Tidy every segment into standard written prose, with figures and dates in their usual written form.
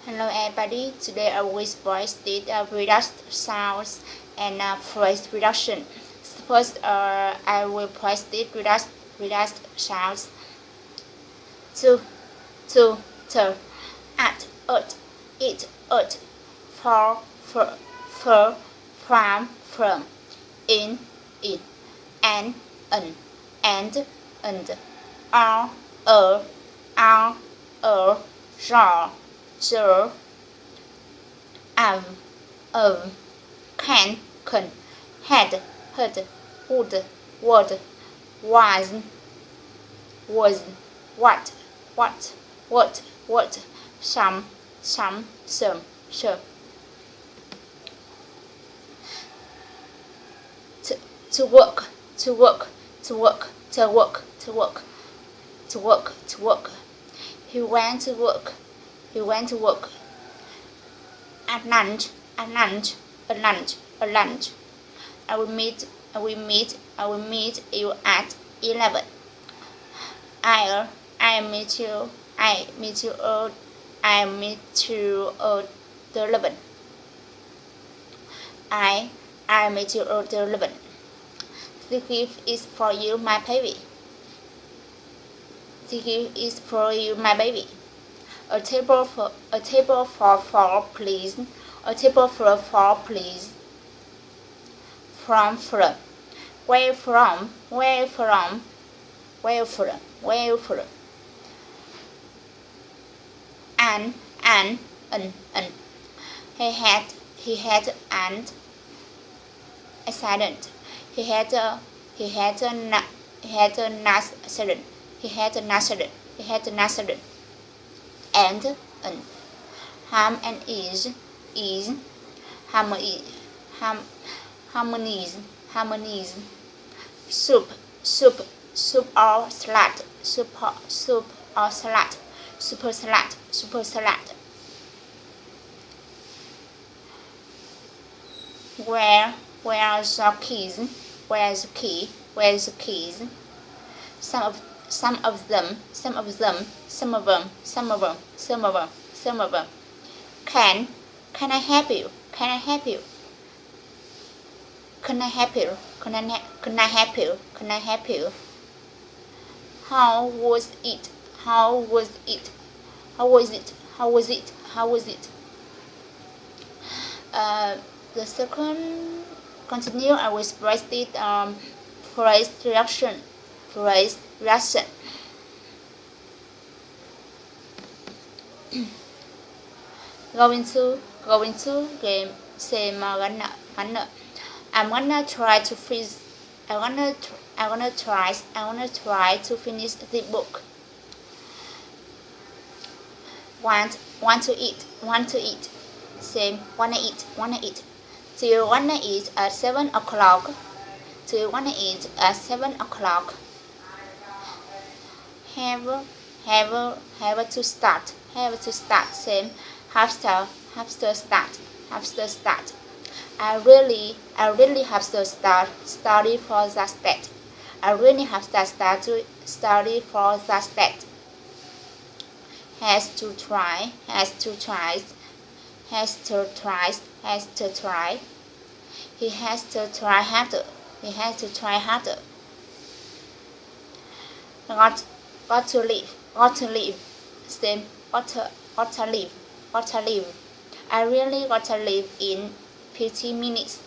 Hello everybody, today I will explain the reduced sounds and phrase reduction. First, I will place the reduced sounds. To, at, it, for, from, in, and, and, are, are, sure, can, had, would, was, what, some, sure. To work, to work. He went to work. At lunch. I will meet you at 11. I meet you at 11. I meet you at 11. The gift is for you, my baby. The gift is for you, my baby. A table for four, please. A table for four, please. From. Where from? An. He had an accident. He had an accident. And ham and is harmonies. Soup or salad. Super salad. Where's the keys? Some of them. Can I help you? How was it? The second continue. I will express the phrase reaction. Going to game same gonna. I'm gonna try to finish. I wanna try to finish the book. Want to eat. Same wanna eat. Do you wanna eat at 7 o'clock? Have to start. Same have to start. I really have to study for that state. Has to try. He has to try harder. Got to leave. Same got to leave. I really got to leave in 15 minutes.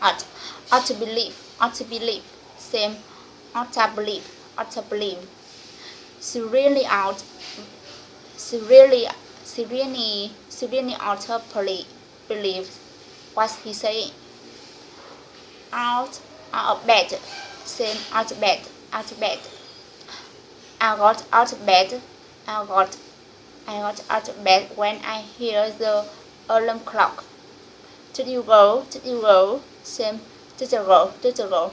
Ought to believe. Same ought to believe. She really ought to believe what he's saying. Out of bed. Same out of bed. I got out of bed. When I hear the alarm clock. Did you go? Same did you go? Did you go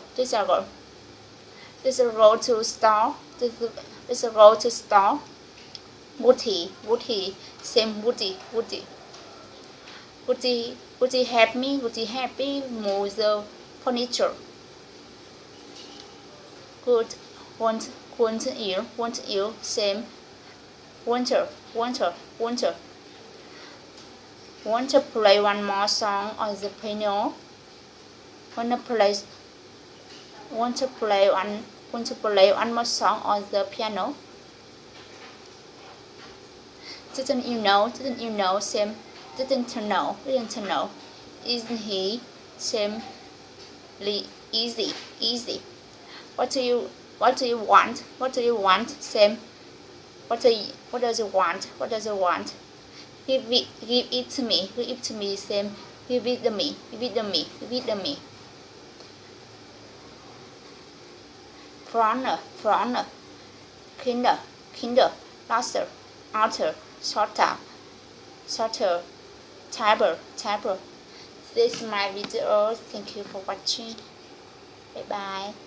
to store? Woody. Same Woody. Would he help me? Move the furniture? Good. Won't you? Same winter, winter, winter. Want to play one more song on the piano? Want to play one more song on the piano? Didn't you know? Didn't you know? Sam didn't know. Didn't know. Isn't he? Simply easy, easy. What do you want? What do you want, Sam? What does it want? What does it want? Give it to me. Give it to me, Sam. Give it to me. Give it to me. Give it to me. Front, front. Kinder, kinder. Laster, outer. Shorter, shorter. Table, table. This is my video. Thank you for watching. Bye bye.